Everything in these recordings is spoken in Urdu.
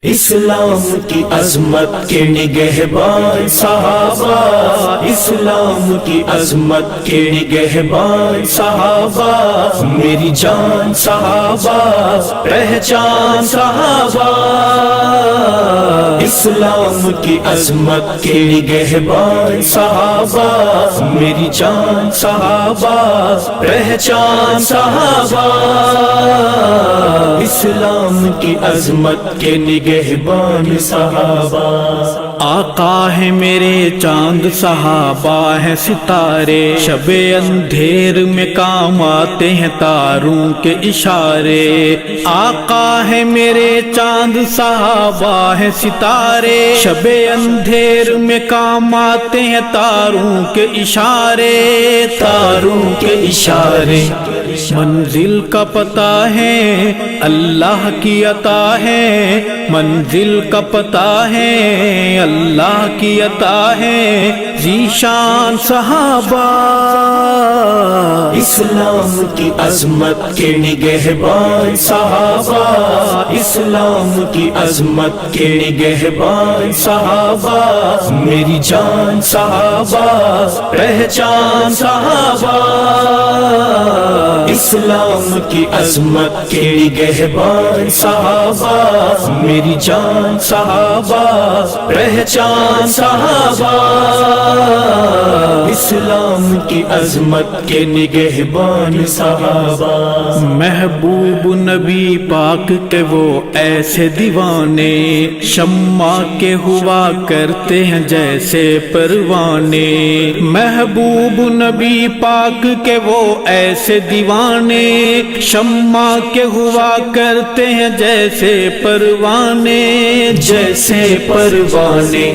اسلام کی عظمت کے نگہبان صحابہ، اسلام کی عظمت کے نگہبان صحابہ، میری جان صحابہ، پہچان صحابہ، اسلام کی عظمت کے نگہبان صحابہ، میری جان صحابہ، پہچان صحابہ، اسلام کی عظمت کے نگہبان صحابہ۔ آقا ہے میرے چاند، صحابہ ہے ستارے، شب اندھیر میں کام آتے ہیں تاروں کے اشارے۔ آقا ہے میرے چاند، صحابہ ہے ستارے، شب اندھیر میں کام آتے ہیں تاروں کے اشارے، تاروں کے اشارے۔ منزل کا پتہ ہے اللہ کی عطا ہے، منزل کا پتہ ہے اللہ کی عطا ہے، ذیشان صحابہ، اسلام کی عظمت کے نگہبان صحابہ، اسلام کی عظمت کے نگہبان صحابہ، میری جان صحابہ، پہچان صحابہ، اسلام کی عظمت کے نگہبان صحابہ، میری جان صحابہ، پہچان صحابہ، اسلام کی عظمت کے نگہبان صحابہ۔ محبوب نبی پاک کے وہ ایسے دیوانے، شمع کے ہوا کرتے ہیں جیسے پروانے، محبوب نبی پاک کے وہ ایسے دیوانے، شمع کے ہوا کرتے ہیں جیسے پروانے، جیسے پروانے،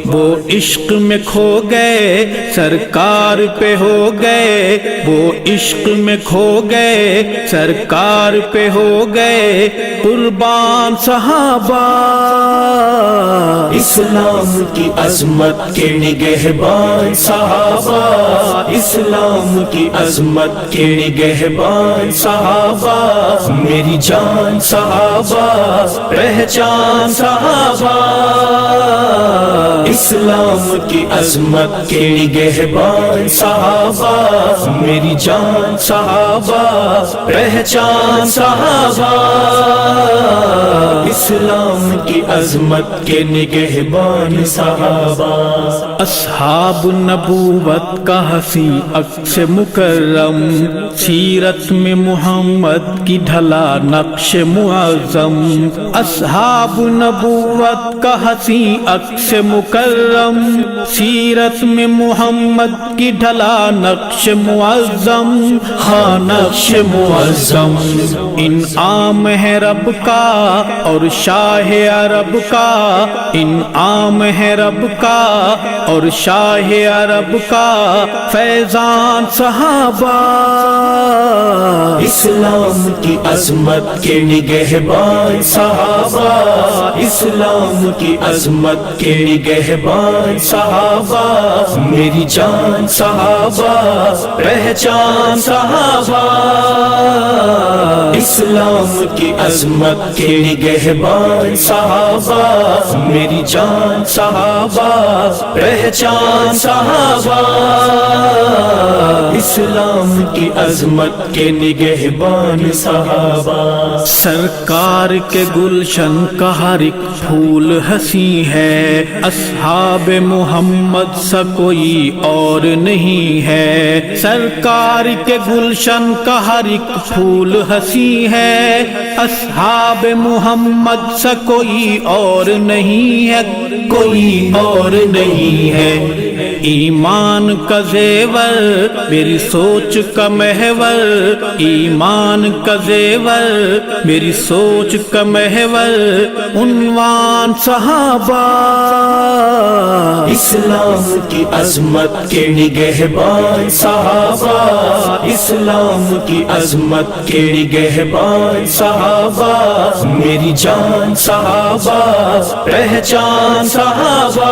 وہ عشق میں کھو گئے سرکار پہ ہو گئے، وہ عشق میں کھو گئے سرکار پہ ہو گئے قربان صحابہ، اسلام کی عظمت کے نگہبان صحابہ، اسلام کی عظمت کے نگہبان صحابہ، میری جان صحابہ، پہچان صحابہ، اسلام کی عظمت کے نگہبان صحابہ، میری جان صحابہ، پہچان صحابہ، اسلام کی عظمت کے نگہبان صحابہ۔ اصحاب نبوت کا حسین عکس مکرم، سیرت میں محمد کی ڈھلا نقش معظم، اصحاب نبوت کا حسین عکس مکرم، سیرت میں محمد کی ڈھلا نقش معظم، ہاں نقش معظم، انعام ہے رب کا اور شاہ عرب کا، انعام ہے رب کا اور شاہ عرب کا فیضان صحابہ، اسلام کی عظمت کے نگہبان صحابہ، اسلام کی عظمت کے نگہبان صحابہ، میری جان صحابہ، پہچان صحابہ، اسلام کی عظمت کے نگہبان صحابہ، میری جان صحابہ، پہچان صحابہ، اسلام کی عظمت کے نگہبان صحابہ۔ سرکار کے گلشن کا ہر ایک پھول ہنسی ہے، اصحاب محمد سا کوئی اور نہیں ہے، سرکار کے گلشن کا ہر ایک پھول ہنسی ہے، اصحاب محمد سا کوئی اور نہیں ہے، کوئی اور نہیں ہے، ایمان کا زیور میری سوچ کا محور، ایمان کا زیور میری سوچ کا محور عنوان صحابہ، اسلام کی عظمت کے نگہبان صحابہ، اسلام کی عظمت کے نگہبان صحابہ، میری جان صحابہ، پہچان صحابہ،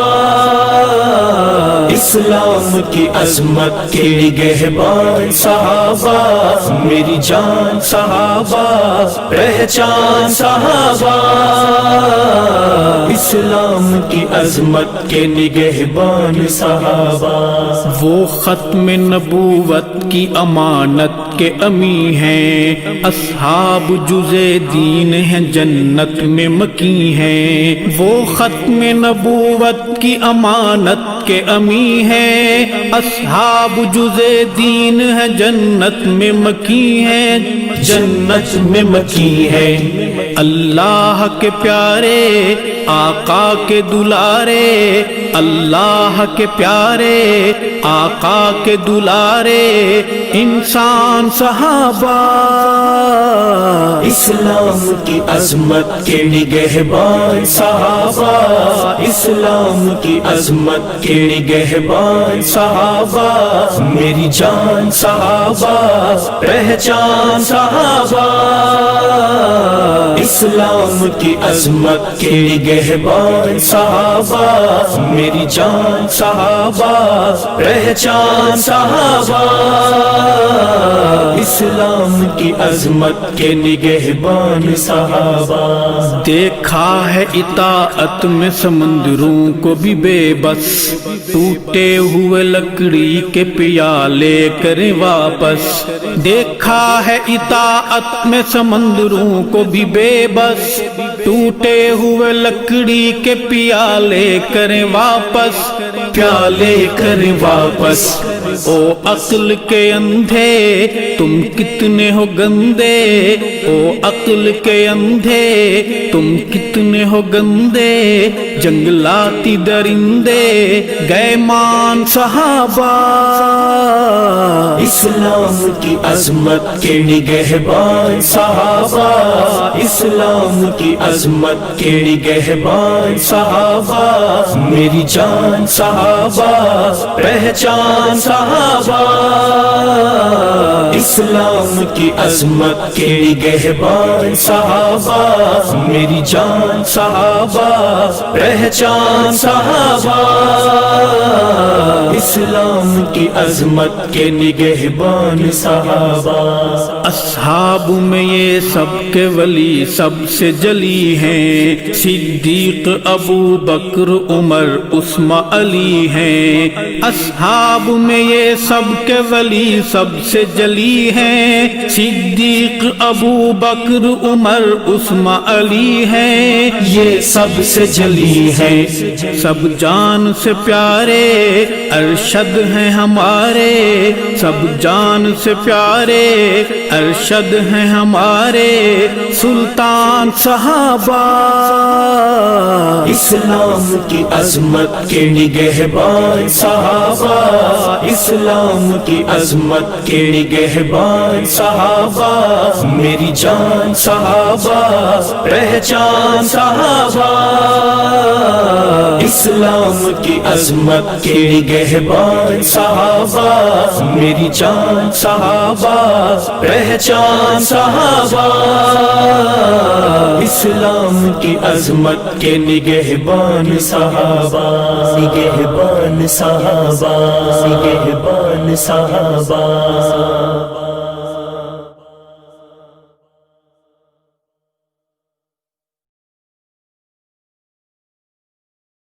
اسلام کی عظمت کے نگہبان صحابہ، میری جان صحابہ، پہچان صحابہ، اسلام کی عظمت کے نگہبان صحابہ، وہ ختم نبوت کی امانت کے امی ہیں، اصحاب جزے دین ہیں جنت میں مکی ہیں، وہ ختم نبوت کی امانت کے امی ہیں، اصحاب جزے دین ہے جنت میں مکی ہیں، جنت میں مکی ہے، اللہ کے پیارے آقا کے دلارے، اللہ کے پیارے آقا کے دلارے انسان صحابہ، اسلام کی عظمت کے نگہبان صحابہ، اسلام کی عظمت کے نگہبان صحابہ، میری جان صحابہ، پہچان صحابہ، اسلام کی عظمت کے نگہبان صحابہ، میری جان صحابہ، پہچان صحابہ، اسلام کی عظمت کے نگہبان صحابہ، دیکھا ہے اطاعت میں سمندروں کو بھی بے بس، ٹوٹے ہوئے لکڑی کے پیالے کریں واپس، دیکھا ہے اطاعت میں سمندروں کو بھی بے بس، ٹوٹے ہوئے لکڑی کے پیالے کریں واپس، پیالے کریں واپس، او عقل کے اندھے تم کتنے ہو گندے، او عقل کے اندھے تم کتنے ہو گندے، جنگلاتی درندے گئے مان صحابہ، اسلام کی عظمت کے نگہبان صحابہ، اسلام کی عظمت کے نگہبان صحابہ، میری جان صحابہ، پہچان صحابہ، اسلام کی عظمت کے نگہبان صحابہ، میری جان صحابہ، پہچان صحابہ، اسلام کی عظمت کے نگہبان صحابہ، اصحاب میں یہ سب کے ولی سب سے جلی ہیں، صدیق ابو بکر عمر عثمان علی ہیں، اصحاب میں یہ سب کے ولی سب سے جلی ہیں، صدیق ابو بکر عمر عثمان علی ہیں، یہ سب سے جلی ہے، سب جان سے پیارے ارشد ہیں ہمارے، سب جان سے پیارے ارشد ہیں ہمارے، سلطان صحابہ، اسلام کی عظمت کے نگہبان صحابہ، اسلام کی عظمت کے نگہبان صحابہ، میری جان صحابہ، پہچان صحابہ، اسلام کی عظمت کے نگہبان صحابہ، میری جان صحابہ، پہچان صحابہ، اسلام کی عظمت کے نگہبان صحابہ، نگہبان صحابہ، نگہبان صحابہ۔